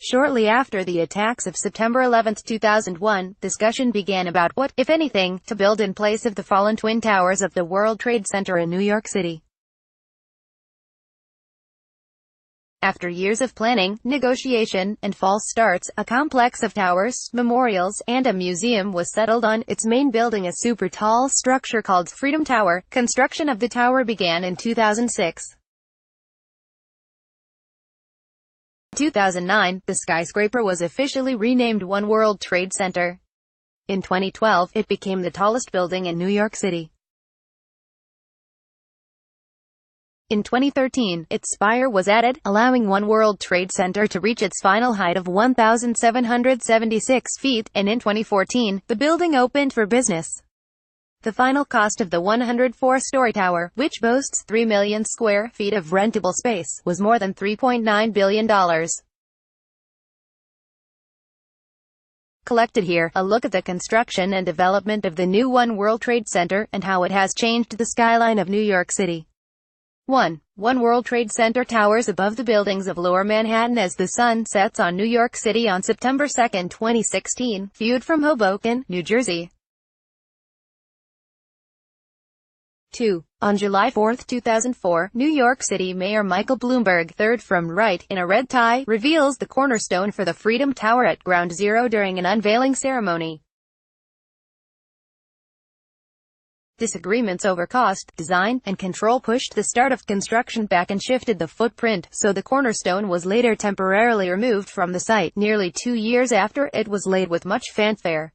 Shortly after the attacks of September 11, 2001, discussion began about what, if anything, to build in place of the fallen Twin Towers of the World Trade Center in New York City. After years of planning, negotiation, and false starts, a complex of towers, memorials, and a museum was settled on. Its main building, a super-tall structure called Freedom Tower. Construction of the tower began in 2006. In 2009, the skyscraper was officially renamed One World Trade Center. In 2012, it became the tallest building in New York City. In 2013, its spire was added, allowing One World Trade Center to reach its final height of 1,776 feet, and in 2014, the building opened for business. The final cost of the 104-story tower, which boasts 3 million square feet of rentable space, was more than $3.9 billion. Collected here, a look at the construction and development of the new One World Trade Center, and how it has changed the skyline of New York City. 1. One World Trade Center towers above the buildings of Lower Manhattan as the sun sets on New York City on September 2, 2016, viewed from Hoboken, New Jersey. 2. On July 4, 2004, New York City Mayor Michael Bloomberg, third from right, in a red tie, reveals the cornerstone for the Freedom Tower at Ground Zero during an unveiling ceremony. Disagreements over cost, design, and control pushed the start of construction back and shifted the footprint, so the cornerstone was later temporarily removed from the site, nearly 2 years after it was laid with much fanfare.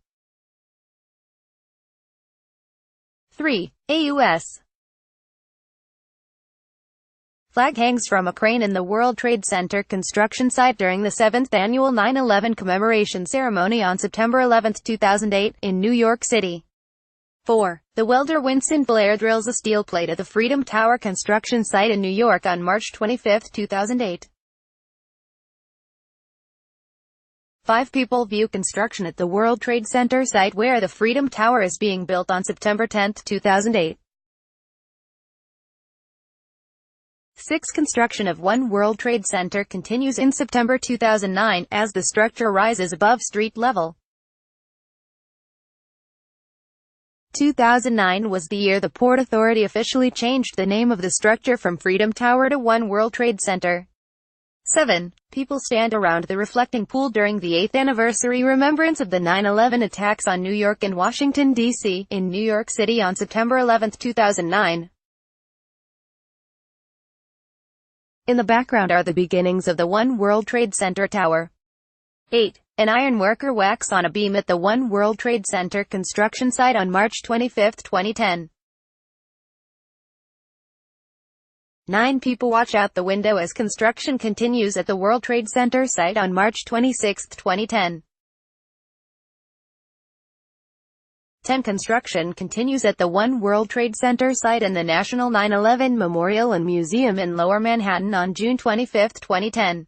3. A U.S. flag hangs from a crane in the World Trade Center construction site during the 7th annual 9/11 commemoration ceremony on September 11, 2008, in New York City. 4. The welder Winston Blair drills a steel plate at the Freedom Tower construction site in New York on March 25, 2008. 5 people view construction at the World Trade Center site where the Freedom Tower is being built on September 10, 2008. 6. Construction of One World Trade Center continues in September 2009, as the structure rises above street level. 2009 was the year the Port Authority officially changed the name of the structure from Freedom Tower to One World Trade Center. 7. People stand around the reflecting pool during the 8th anniversary remembrance of the 9/11 attacks on New York and Washington, D.C., in New York City on September 11, 2009. In the background are the beginnings of the One World Trade Center tower. 8. An iron worker whacks on a beam at the One World Trade Center construction site on March 25, 2010. 9. People watch out the window as construction continues at the World Trade Center site on March 26, 2010. 10. Construction continues at the One World Trade Center site and the National 9/11 Memorial and Museum in Lower Manhattan on June 25, 2010.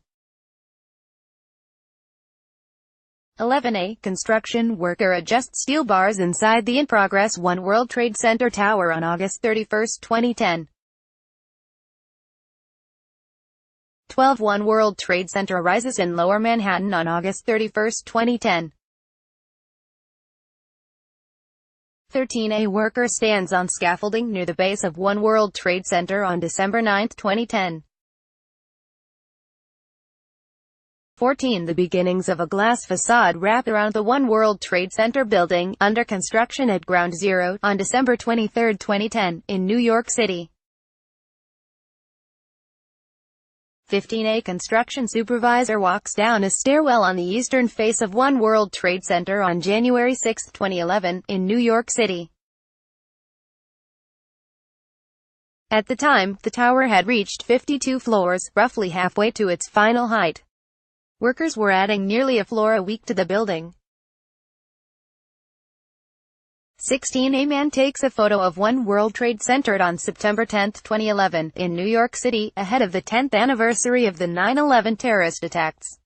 11. A construction worker adjusts steel bars inside the in-progress One World Trade Center tower on August 31, 2010. 12. One World Trade Center rises in Lower Manhattan on August 31, 2010. 13. A worker stands on scaffolding near the base of One World Trade Center on December 9, 2010. 14. The beginnings of a glass facade wrapped around the One World Trade Center building, under construction at Ground Zero, on December 23, 2010, in New York City. 15. A construction supervisor walks down a stairwell on the eastern face of One World Trade Center on January 6, 2011, in New York City. At the time, the tower had reached 52 floors, roughly halfway to its final height. Workers were adding nearly a floor a week to the building. 16. A man takes a photo of One World Trade Center on September 10, 2011, in New York City, ahead of the 10th anniversary of the 9/11 terrorist attacks.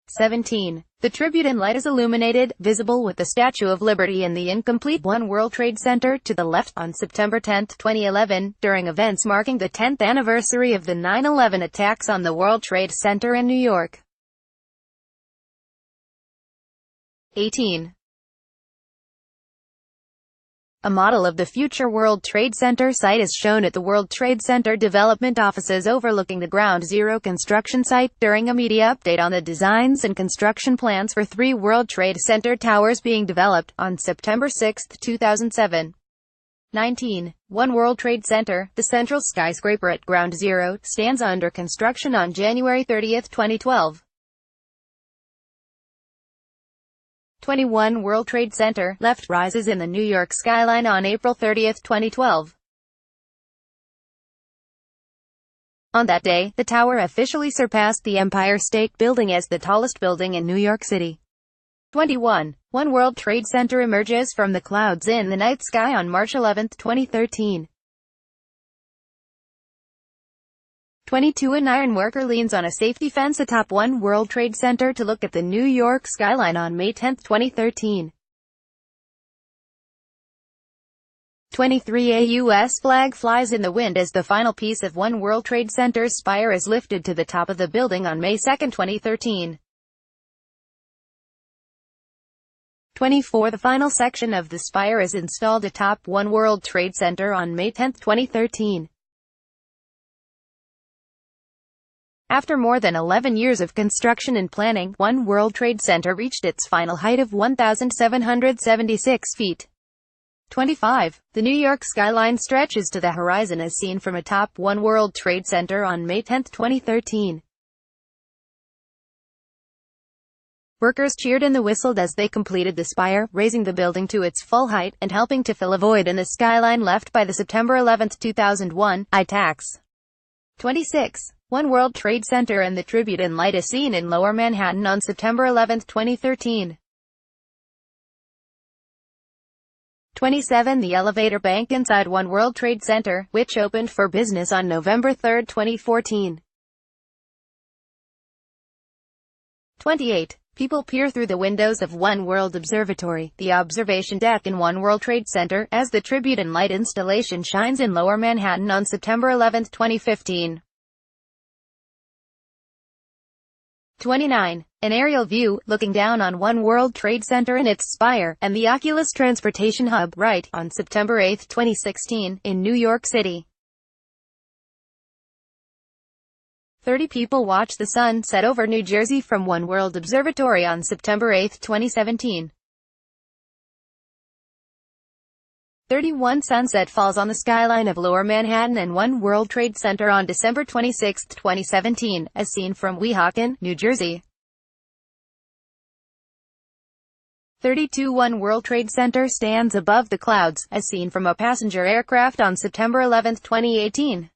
17. The Tribune Light is illuminated, visible with the Statue of Liberty and the incomplete One World Trade Center to the left, on September 10, 2011, during events marking the 10th anniversary of the 9/11 attacks on the World Trade Center in New York. 18. A model of the future World Trade Center site is shown at the World Trade Center development offices overlooking the Ground Zero construction site, during a media update on the designs and construction plans for 3 World Trade Center towers being developed, on September 6, 2007. 19. One World Trade Center, the central skyscraper at Ground Zero, stands under construction on January 30, 2012. 21. World Trade Center, left, rises in the New York skyline on April 30, 2012. On that day, the tower officially surpassed the Empire State Building as the tallest building in New York City. 21. One World Trade Center emerges from the clouds in the night sky on March 11, 2013. 22. An iron worker leans on a safety fence atop One World Trade Center to look at the New York skyline on May 10, 2013. 23. A U.S. flag flies in the wind as the final piece of One World Trade Center's spire is lifted to the top of the building on May 2, 2013. 24. The final section of the spire is installed atop One World Trade Center on May 10, 2013. After more than 11 years of construction and planning, One World Trade Center reached its final height of 1,776 feet. 25. The New York skyline stretches to the horizon as seen from atop One World Trade Center on May 10, 2013. Workers cheered and whistled as they completed the spire, raising the building to its full height, and helping to fill a void in the skyline left by the September 11, 2001, attacks. 26. One World Trade Center and the Tribune Light is seen in Lower Manhattan on September 11, 2013. 27. The elevator bank inside One World Trade Center, which opened for business on November 3, 2014. 28. People peer through the windows of One World Observatory, the observation deck in One World Trade Center, as the Tribune Light installation shines in Lower Manhattan on September 11, 2015. 29. An aerial view, looking down on One World Trade Center and its spire, and the Oculus Transportation Hub, right, on September 8, 2016, in New York City. 30 people watch the sun set over New Jersey from One World Observatory on September 8, 2017. 31. Sunset falls on the skyline of Lower Manhattan and One World Trade Center on December 26, 2017, as seen from Weehawken, New Jersey. 32. One World Trade Center stands above the clouds, as seen from a passenger aircraft on September 11, 2018.